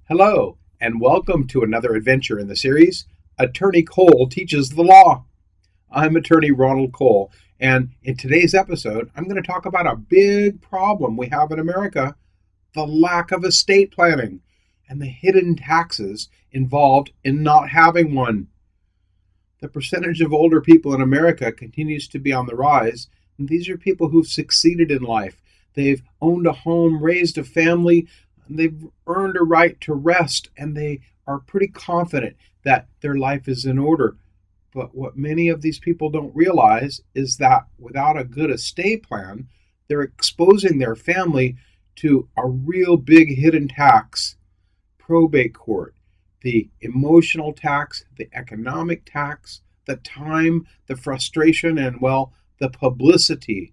Hello, and welcome to another adventure in the series Attorney Cole Teaches the Law. I'm Attorney Ronald Cole, and in today's episode, I'm going to talk about a big problem we have in America: the lack of estate planning and the hidden taxes involved in not having one. The percentage of older people in America continues to be on the rise, and these are people who've succeeded in life. They've owned a home, raised a family, and they've earned a right to rest, and they are pretty confident that their life is in order. But what many of these people don't realize is that without a good estate plan, they're exposing their family to a real big hidden tax: probate court, the emotional tax, the economic tax, the time, the frustration, and, well, the publicity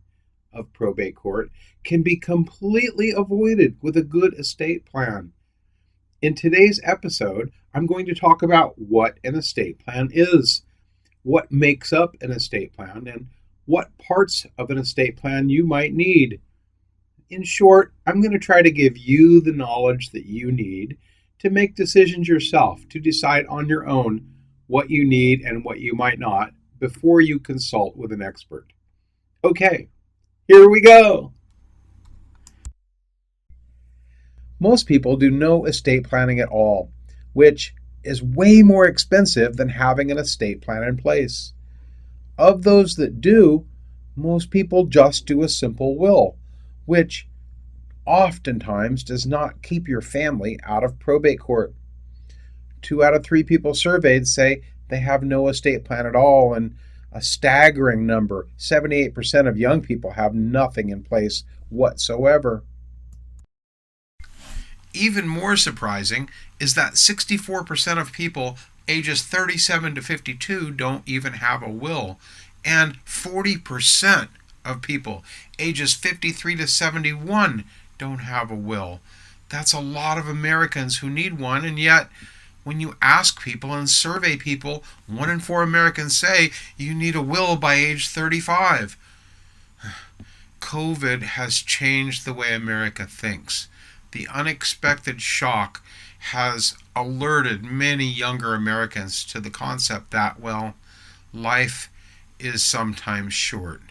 of probate court can be completely avoided with a good estate plan. In today's episode, I'm going to talk about what an estate plan is, what makes up an estate plan, and what parts of an estate plan you might need. In short, I'm going to try to give you the knowledge that you need to make decisions yourself, to decide on your own what you need and what you might not before you consult with an expert. Okay, here we go. Most people do no estate planning at all, which is way more expensive than having an estate plan in place. Of those that do, most people just do a simple will, which oftentimes does not keep your family out of probate court. 2 out of 3 people surveyed say they have no estate plan at all, and a staggering number, 78% of young people, have nothing in place whatsoever. Even more surprising is that 64% of people ages 37 to 52 don't even have a will, and 40% of people ages 53 to 71 don't have a will. That's a lot of Americans who need one, and yet when you ask people and survey people, 1 in 4 Americans say you need a will by age 35. COVID has changed the way America thinks. The unexpected shock has alerted many younger Americans to the concept that, well, life is sometimes short.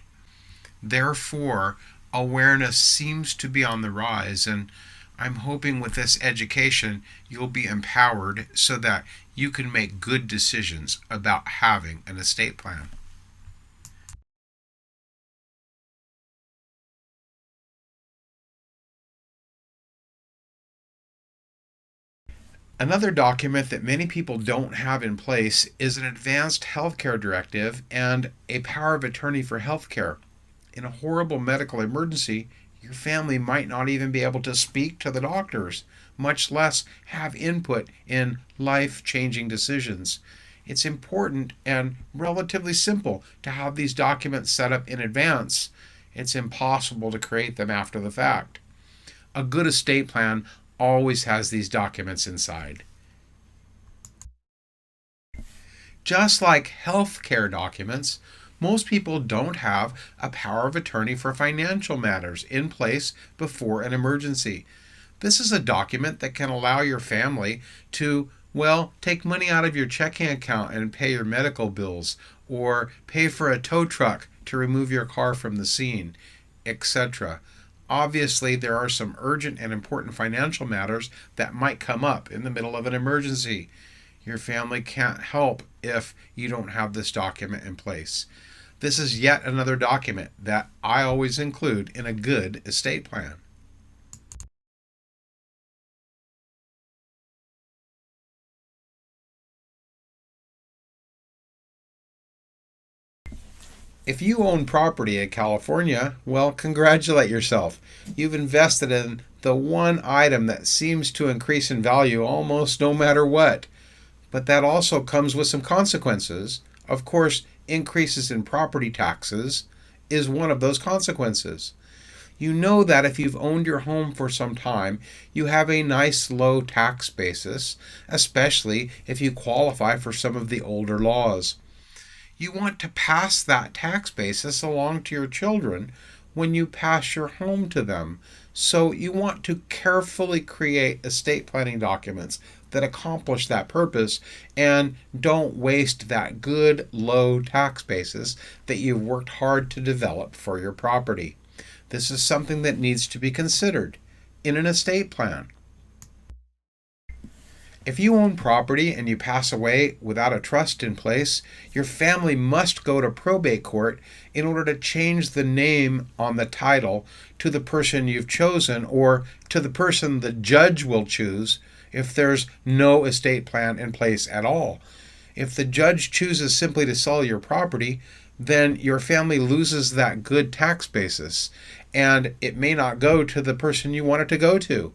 Therefore, awareness seems to be on the rise, and I'm hoping with this education you'll be empowered so that you can make good decisions about having an estate plan. Another document that many people don't have in place is an advanced healthcare directive and a power of attorney for healthcare. In a horrible medical emergency, your family might not even be able to speak to the doctors, much less have input in life-changing decisions. It's important and relatively simple to have these documents set up in advance. It's impossible to create them after the fact. A good estate plan always has these documents inside. Just like healthcare documents, most people don't have a power of attorney for financial matters in place before an emergency. This is a document that can allow your family to, well, take money out of your checking account and pay your medical bills, or pay for a tow truck to remove your car from the scene, etc. Obviously, there are some urgent and important financial matters that might come up in the middle of an emergency. Your family can't help if you don't have this document in place. This is yet another document that I always include in a good estate plan. If you own property in California, well, congratulate yourself. You've invested in the one item that seems to increase in value almost no matter what. But that also comes with some consequences. Of course, increases in property taxes is one of those consequences. You know that if you've owned your home for some time, you have a nice low tax basis, especially if you qualify for some of the older laws. You want to pass that tax basis along to your children when you pass your home to them. So you want to carefully create estate planning documents that accomplish that purpose and don't waste that good low tax basis that you've worked hard to develop for your property. This is something that needs to be considered in an estate plan. If you own property and you pass away without a trust in place, your family must go to probate court in order to change the name on the title to the person you've chosen or to the person the judge will choose if there's no estate plan in place at all. If the judge chooses simply to sell your property, then your family loses that good tax basis and it may not go to the person you want it to go to.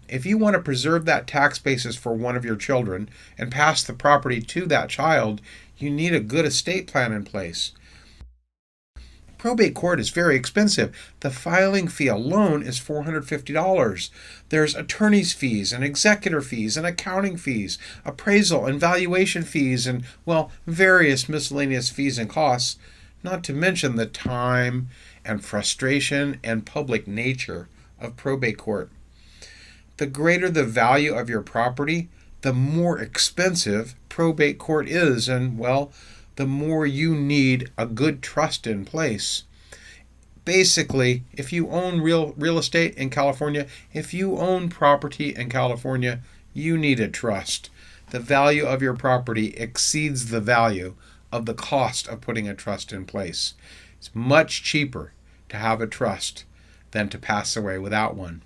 If you want to preserve that tax basis for one of your children and pass the property to that child, you need a good estate plan in place. Probate court is very expensive. The filing fee alone is $450. There's attorney's fees and executor fees and accounting fees, appraisal and valuation fees, and, well, various miscellaneous fees and costs, not to mention the time and frustration and public nature of probate court. The greater the value of your property, the more expensive probate court is, and, well, the more you need a good trust in place. Basically, if you own real estate in California, if you own property in California, you need a trust. The value of your property exceeds the value of the cost of putting a trust in place. It's much cheaper to have a trust than to pass away without one.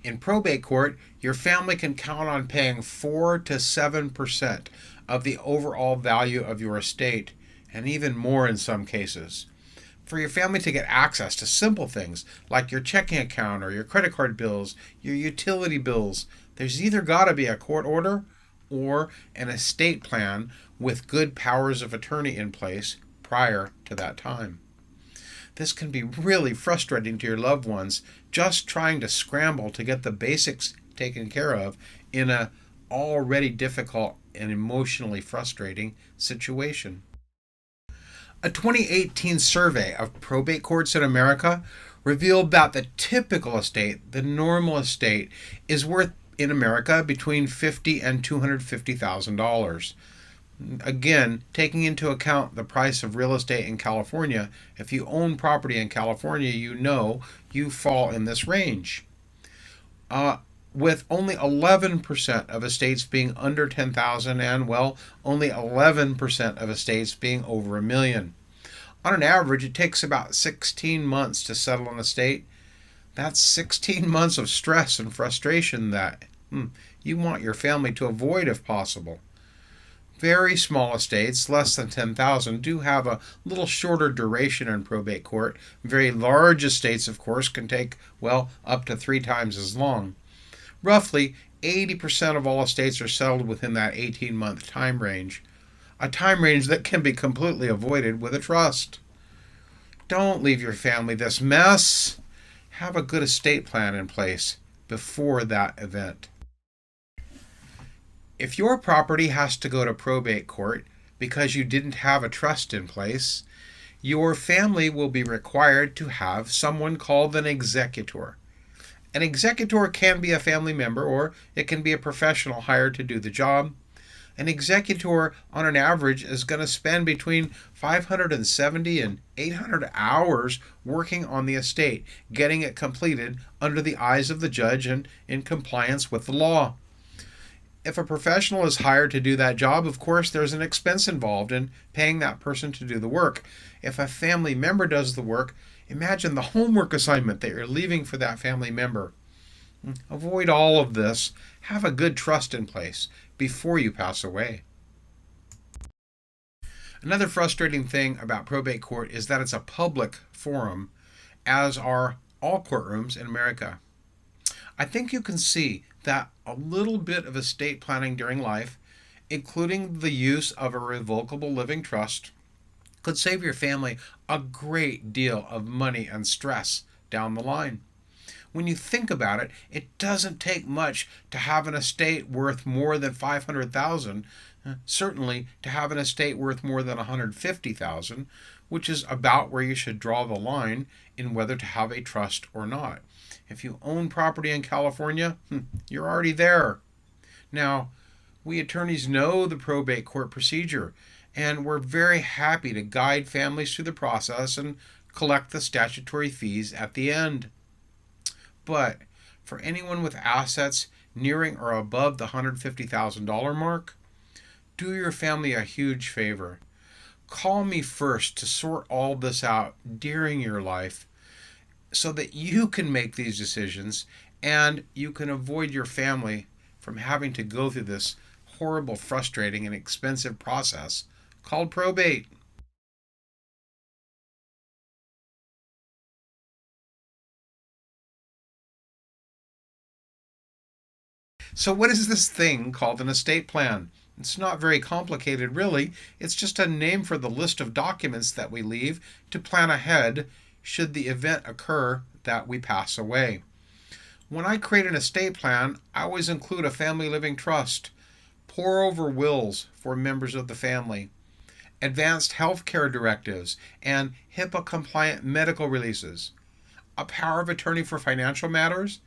In probate court, your family can count on paying 4 to 7% of the overall value of your estate, and even more in some cases. For your family to get access to simple things like your checking account or your credit card bills, your utility bills, there's either got to be a court order or an estate plan with good powers of attorney in place prior to that time. This can be really frustrating to your loved ones, just trying to scramble to get the basics taken care of in an already difficult and emotionally frustrating situation. A 2018 survey of probate courts in America revealed that the typical estate, the normal estate, is worth in America between $50,000 and $250,000. Again, taking into account the price of real estate in California, if you own property in California, you know you fall in this range. With only 11% of estates being under 10,000 and, well, only 11% of estates being over $1 million. On an average, it takes about 16 months to settle an estate. That's 16 months of stress and frustration that you want your family to avoid if possible. Very small estates, less than 10,000, do have a little shorter duration in probate court. Very large estates, of course, can take, well, up to 3 times as long. Roughly 80% of all estates are settled within that 18-month time range, a time range that can be completely avoided with a trust. Don't leave your family this mess. Have a good estate plan in place before that event. If your property has to go to probate court because you didn't have a trust in place, your family will be required to have someone called an executor. An executor can be a family member or it can be a professional hired to do the job. An executor, on an average, is going to spend between 570 and 800 hours working on the estate, getting it completed under the eyes of the judge and in compliance with the law. If a professional is hired to do that job, of course, there's an expense involved in paying that person to do the work. If a family member does the work, imagine the homework assignment that you're leaving for that family member. Avoid all of this. Have a good trust in place before you pass away. Another frustrating thing about probate court is that it's a public forum, as are all courtrooms in America. I think you can see that a little bit of estate planning during life, including the use of a revocable living trust, could save your family a great deal of money and stress down the line. When you think about it, it doesn't take much to have an estate worth more than $500,000 Certainly, to have an estate worth more than 150,000, which is about where you should draw the line in whether to have a trust or not. If you own property in California, you're already there. Now, we attorneys know the probate court procedure, and we're very happy to guide families through the process and collect the statutory fees at the end. But for anyone with assets nearing or above the $150,000 mark, do your family a huge favor. Call me first to sort all this out during your life so that you can make these decisions and you can avoid your family from having to go through this horrible, frustrating, and expensive process called probate. So, what is this thing called an estate plan? It's not very complicated, really. It's just a name for the list of documents that we leave to plan ahead should the event occur that we pass away. When I create an estate plan, I always include a family living trust, pour over wills for members of the family, advanced health care directives, and HIPAA compliant medical releases, a power of attorney for financial matters,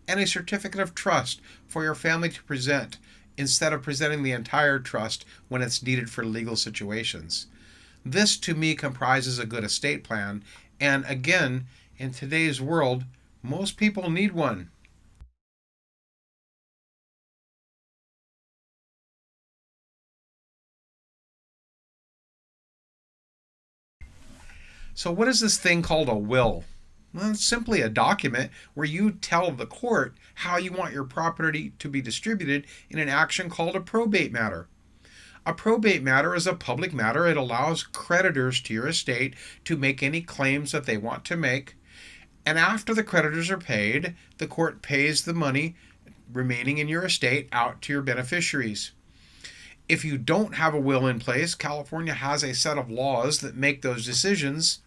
and a certificate of trust for your family to present instead of presenting the entire trust when it's needed for legal situations. This, to me, comprises a good estate plan, and again, in today's world, most people need one. So, what is this thing called a will? Well, it's simply a document where you tell the court how you want your property to be distributed in an action called a probate matter. A probate matter is a public matter. It allows creditors to your estate to make any claims that they want to make. And after the creditors are paid, the court pays the money remaining in your estate out to your beneficiaries. If you don't have a will in place, California has a set of laws that make those decisions.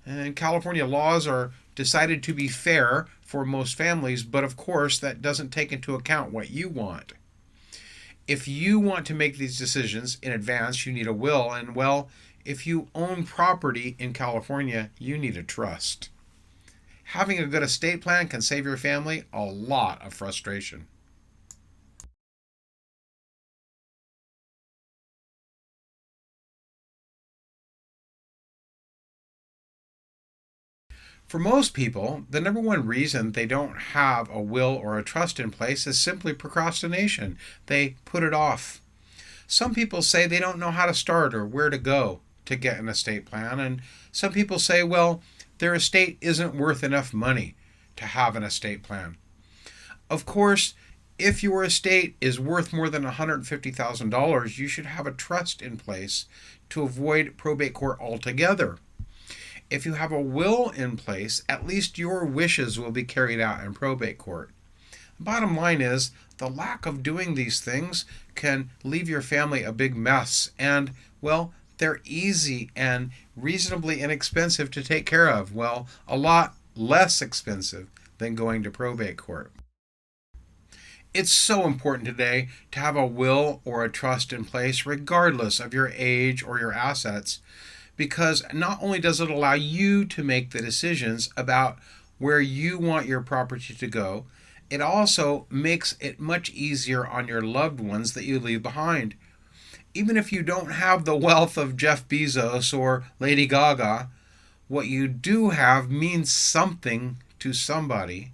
And California laws are decided to be fair for most families, but of course, that doesn't take into account what you want. If you want to make these decisions in advance, you need a will. And well, if you own property in California, you need a trust. Having a good estate plan can save your family a lot of frustration. For most people, the number one reason they don't have a will or a trust in place is simply procrastination. They put it off. Some people say they don't know how to start or where to go to get an estate plan, and some people say, well, their estate isn't worth enough money to have an estate plan. Of course, if your estate is worth more than $150,000, you should have a trust in place to avoid probate court altogether. If you have a will in place, at least your wishes will be carried out in probate court. Bottom line is, the lack of doing these things can leave your family a big mess, and, well, they're easy and reasonably inexpensive to take care of. Well, a lot less expensive than going to probate court. It's so important today to have a will or a trust in place, regardless of your age or your assets, because not only does it allow you to make the decisions about where you want your property to go, it also makes it much easier on your loved ones that you leave behind. Even if you don't have the wealth of Jeff Bezos or Lady Gaga, what you do have means something to somebody.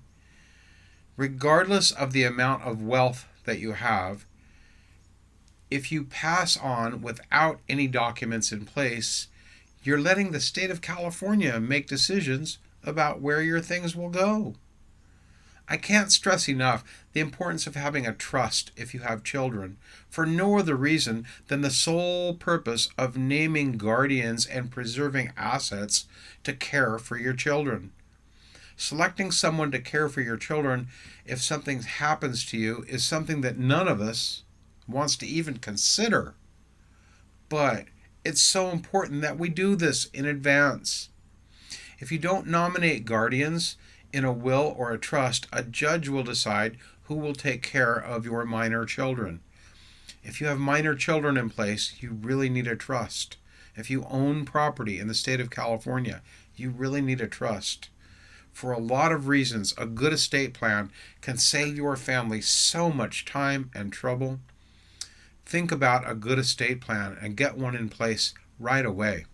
Regardless of the amount of wealth that you have, if you pass on without any documents in place, you're letting the state of California make decisions about where your things will go. I can't stress enough the importance of having a trust if you have children, for no other reason than the sole purpose of naming guardians and preserving assets to care for your children. Selecting someone to care for your children if something happens to you is something that none of us wants to even consider. But it's so important that we do this in advance. If you don't nominate guardians in a will or a trust, a judge will decide who will take care of your minor children. If you have minor children in place, you really need a trust. If you own property in the state of California, you really need a trust. For a lot of reasons, a good estate plan can save your family so much time and trouble. Think about a good estate plan and get one in place right away.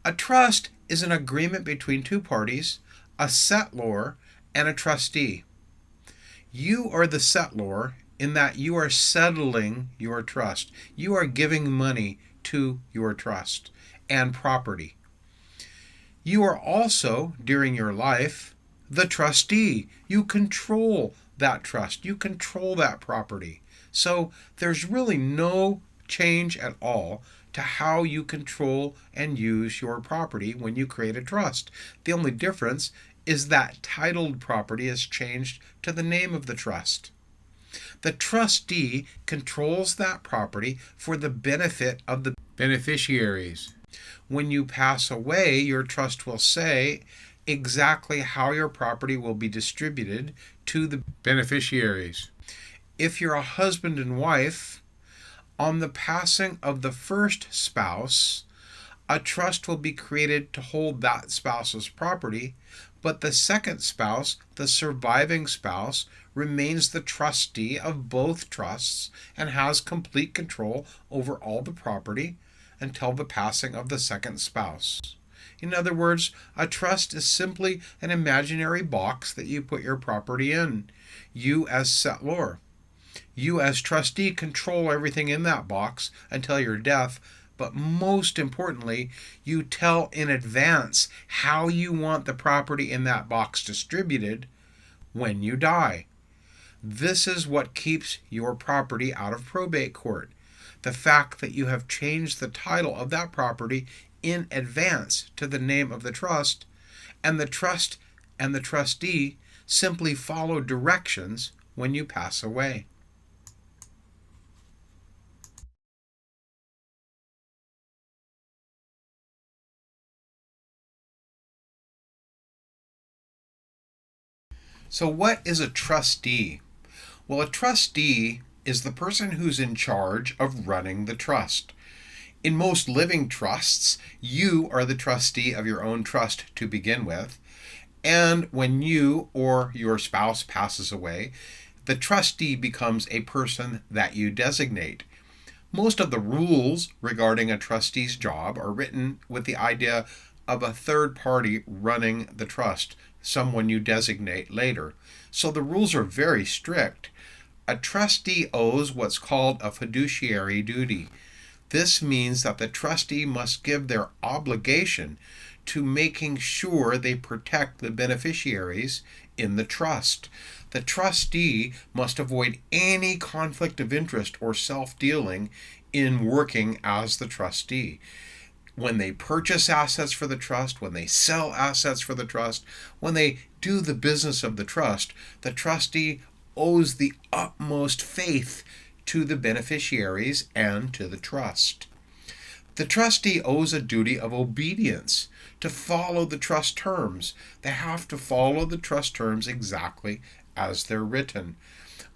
A trust is an agreement between two parties, a settlor and a trustee. You are the settlor in that you are settling your trust. You are giving money to your trust and property. You are also, during your life, the trustee. You control that trust. You control that property. So there's really no change at all to how you control and use your property when you create a trust. The only difference is that titled property is changed to the name of the trust. The trustee controls that property for the benefit of the beneficiaries. When you pass away, your trust will say exactly how your property will be distributed to the beneficiaries. If you're a husband and wife, on the passing of the first spouse, a trust will be created to hold that spouse's property, but the second spouse, the surviving spouse, remains the trustee of both trusts and has complete control over all the property until the passing of the second spouse. In other words, a trust is simply an imaginary box that you put your property in. You, as settlor, you, as trustee, control everything in that box until your death, but most importantly, you tell in advance how you want the property in that box distributed when you die. This is what keeps your property out of probate court. The fact that you have changed the title of that property in advance to the name of the trust, and the trust and the trustee simply follow directions when you pass away. So, what is a trustee? Well, a trustee is the person who's in charge of running the trust. In most living trusts, you are the trustee of your own trust to begin with. And when you or your spouse passes away, the trustee becomes a person that you designate. Most of the rules regarding a trustee's job are written with the idea of a third party running the trust, someone you designate later. So the rules are very strict. A trustee owes what's called a fiduciary duty. This means that the trustee must give their obligation to making sure they protect the beneficiaries in the trust. The trustee must avoid any conflict of interest or self-dealing in working as the trustee. When they purchase assets for the trust, when they sell assets for the trust, when they do the business of the trustee owes the utmost faith to the beneficiaries and to the trust. The trustee owes a duty of obedience to follow the trust terms. They have to follow the trust terms exactly as they're written.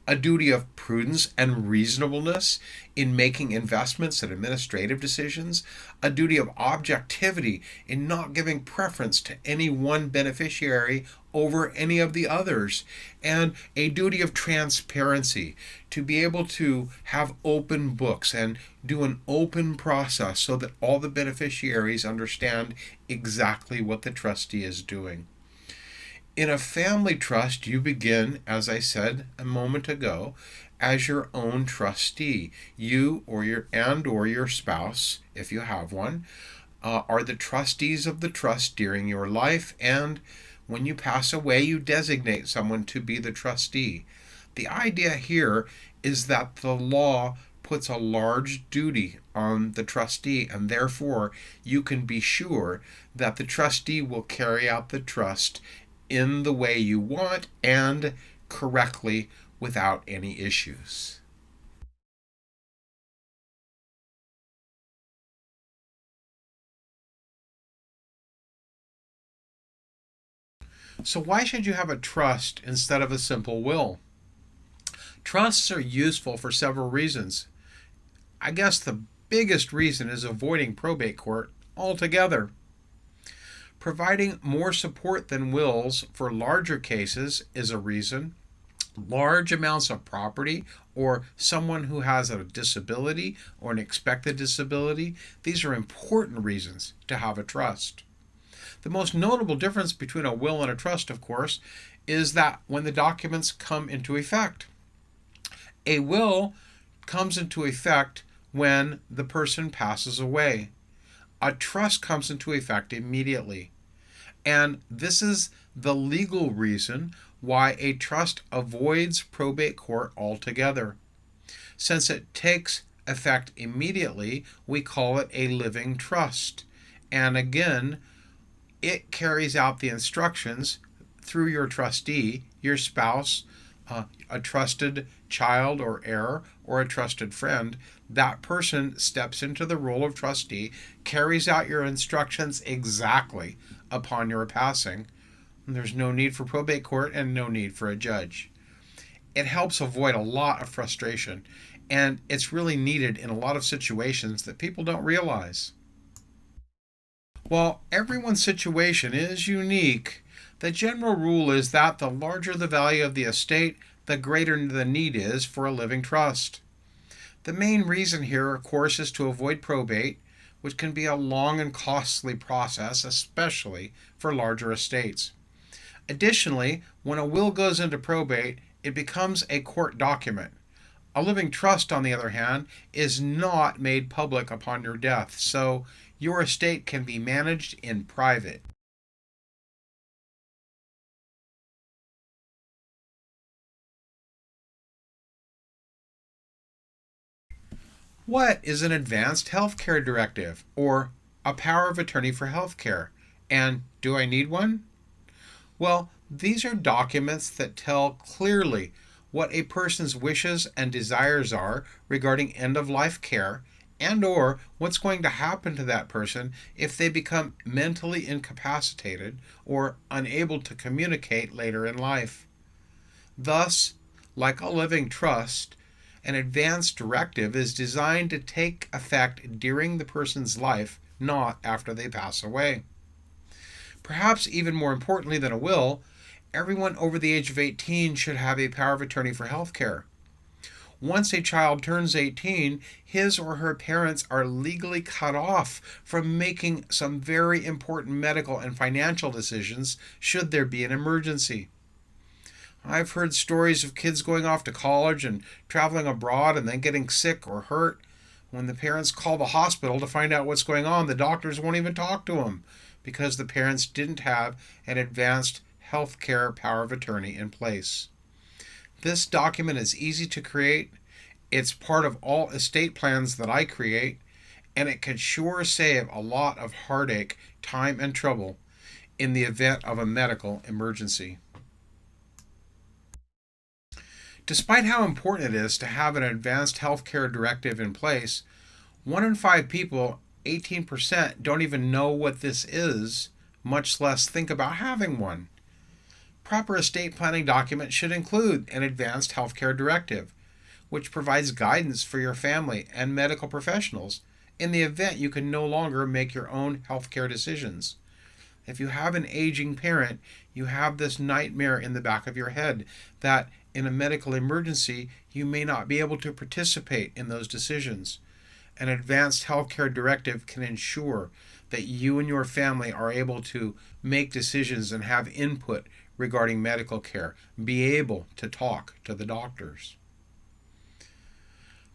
A duty of prudence and reasonableness in making investments and administrative decisions, a duty of objectivity in not giving preference to any one beneficiary over any of the others, and a duty of transparency to be able to have open books and do an open process so that all the beneficiaries understand exactly what the trustee is doing. In a family trust, you begin, as I said a moment ago, as your own trustee. You or your spouse, if you have one, are the trustees of the trust during your life, and when you pass away, you designate someone to be the trustee. The idea here is that the law puts a large duty on the trustee, and therefore you can be sure that the trustee will carry out the trust in the way you want and correctly without any issues. So why should you have a trust instead of a simple will? Trusts are useful for several reasons. I guess the biggest reason is avoiding probate court altogether. Providing more support than wills for larger cases is a reason. Large amounts of property, or someone who has a disability or an expected disability, these are important reasons to have a trust. The most notable difference between a will and a trust, of course, is that when the documents come into effect. A will comes into effect when the person passes away. A trust comes into effect immediately. And this is the legal reason why a trust avoids probate court altogether. Since it takes effect immediately, we call it a living trust. And again, it carries out the instructions through your trustee, your spouse, a trusted child or heir, or a trusted friend. That person steps into the role of trustee, carries out your instructions exactly upon your passing. There's no need for probate court and no need for a judge. It helps avoid a lot of frustration, and it's really needed in a lot of situations that people don't realize. While everyone's situation is unique, the general rule is that the larger the value of the estate, the greater the need is for a living trust. The main reason here, of course, is to avoid probate, which can be a long and costly process, especially for larger estates. Additionally, when a will goes into probate, it becomes a court document. A living trust, on the other hand, is not made public upon your death, so your estate can be managed in private. What is an advanced healthcare directive, or a power of attorney for healthcare? And do I need one? Well, these are documents that tell clearly what a person's wishes and desires are regarding end of life care, and or what's going to happen to that person if they become mentally incapacitated or unable to communicate later in life. Thus, like a living trust, an advance directive is designed to take effect during the person's life, not after they pass away. Perhaps even more importantly than a will, everyone over the age of 18 should have a power of attorney for health care. Once a child turns 18, his or her parents are legally cut off from making some very important medical and financial decisions should there be an emergency. I've heard stories of kids going off to college and traveling abroad and then getting sick or hurt. When the parents call the hospital to find out what's going on, the doctors won't even talk to them because the parents didn't have an advanced health care power of attorney in place. This document is easy to create. It's part of all estate plans that I create, and it could sure save a lot of heartache, time, and trouble in the event of a medical emergency. Despite how important it is to have an advanced healthcare directive in place, 1 in 5 people, 18%, don't even know what this is, much less think about having one. Proper estate planning documents should include an advanced healthcare directive, which provides guidance for your family and medical professionals in the event you can no longer make your own healthcare decisions. If you have an aging parent, you have this nightmare in the back of your head that in a medical emergency, you may not be able to participate in those decisions. An advanced healthcare directive can ensure that you and your family are able to make decisions and have input regarding medical care, be able to talk to the doctors.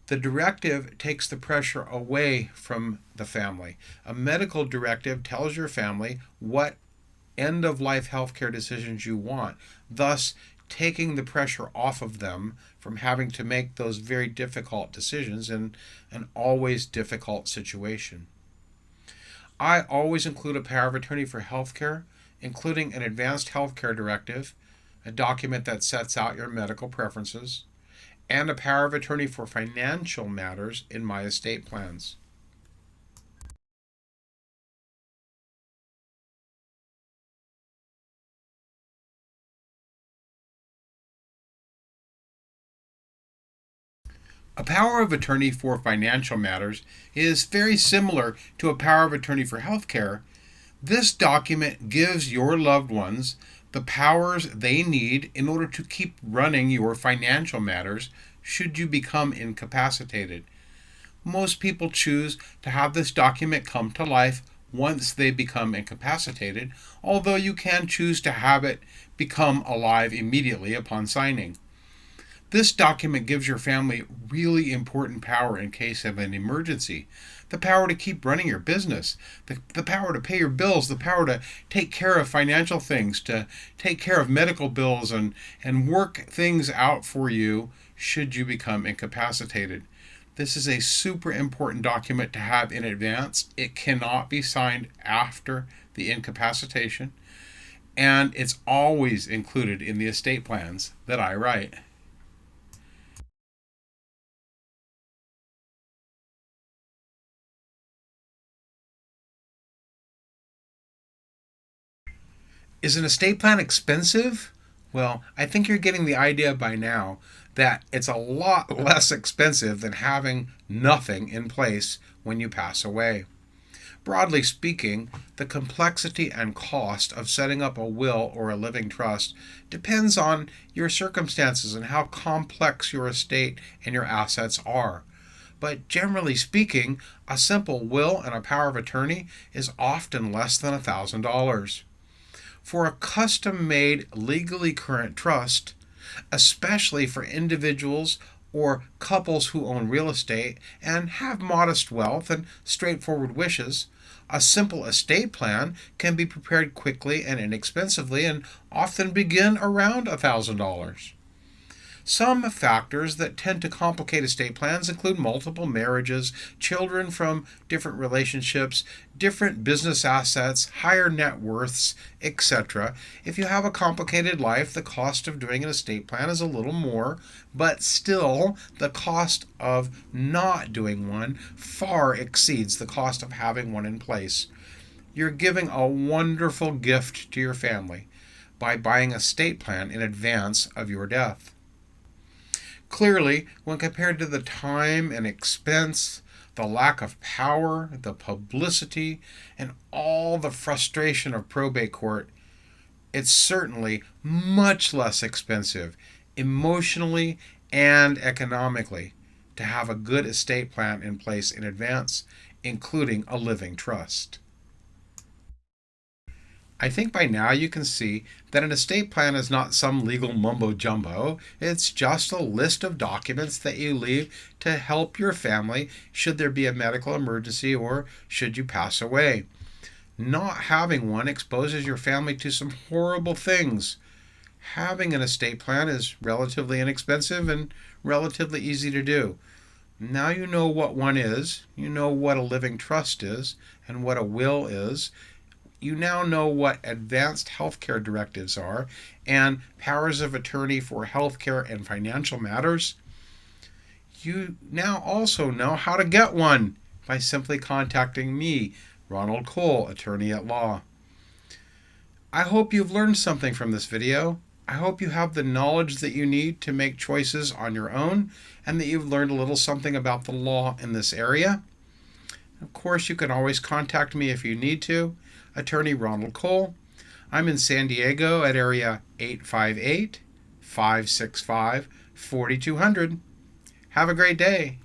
The directive takes the pressure away from the family. A medical directive tells your family what end of life healthcare decisions you want, thus taking the pressure off of them from having to make those very difficult decisions in an always difficult situation. I always include a power of attorney for healthcare, including an advanced healthcare directive, a document that sets out your medical preferences, and a power of attorney for financial matters in my estate plans. A power of attorney for financial matters is very similar to a power of attorney for healthcare. This document gives your loved ones the powers they need in order to keep running your financial matters should you become incapacitated. Most people choose to have this document come to life once they become incapacitated, although you can choose to have it become alive immediately upon signing. This document gives your family really important power in case of an emergency. The power to keep running your business, the power to pay your bills, the power to take care of financial things, to take care of medical bills and work things out for you should you become incapacitated. This is a super important document to have in advance. It cannot be signed after the incapacitation, and it's always included in the estate plans that I write. Is an estate plan expensive? Well, I think you're getting the idea by now that it's a lot less expensive than having nothing in place when you pass away. Broadly speaking, the complexity and cost of setting up a will or a living trust depends on your circumstances and how complex your estate and your assets are. But generally speaking, a simple will and a power of attorney is often less than $1,000. For a custom-made, legally current trust, especially for individuals or couples who own real estate and have modest wealth and straightforward wishes, a simple estate plan can be prepared quickly and inexpensively and often begin around $1,000. Some factors that tend to complicate estate plans include multiple marriages, children from different relationships, different business assets, higher net worths, etc. If you have a complicated life, the cost of doing an estate plan is a little more, but still, the cost of not doing one far exceeds the cost of having one in place. You're giving a wonderful gift to your family by buying an estate plan in advance of your death. Clearly, when compared to the time and expense, the lack of power, the publicity, and all the frustration of probate court, it's certainly much less expensive, emotionally and economically, to have a good estate plan in place in advance, including a living trust. I think by now you can see that an estate plan is not some legal mumbo jumbo. It's just a list of documents that you leave to help your family should there be a medical emergency or should you pass away. Not having one exposes your family to some horrible things. Having an estate plan is relatively inexpensive and relatively easy to do. Now you know what one is, you know what a living trust is, and what a will is. You now know what advanced healthcare directives are and powers of attorney for healthcare and financial matters. You now also know how to get one by simply contacting me, Ronald Cole, attorney at law. I hope you've learned something from this video. I hope you have the knowledge that you need to make choices on your own and that you've learned a little something about the law in this area. Of course, you can always contact me if you need to. Attorney Ronald Cole. I'm in San Diego at area 858-565-4200. Have a great day.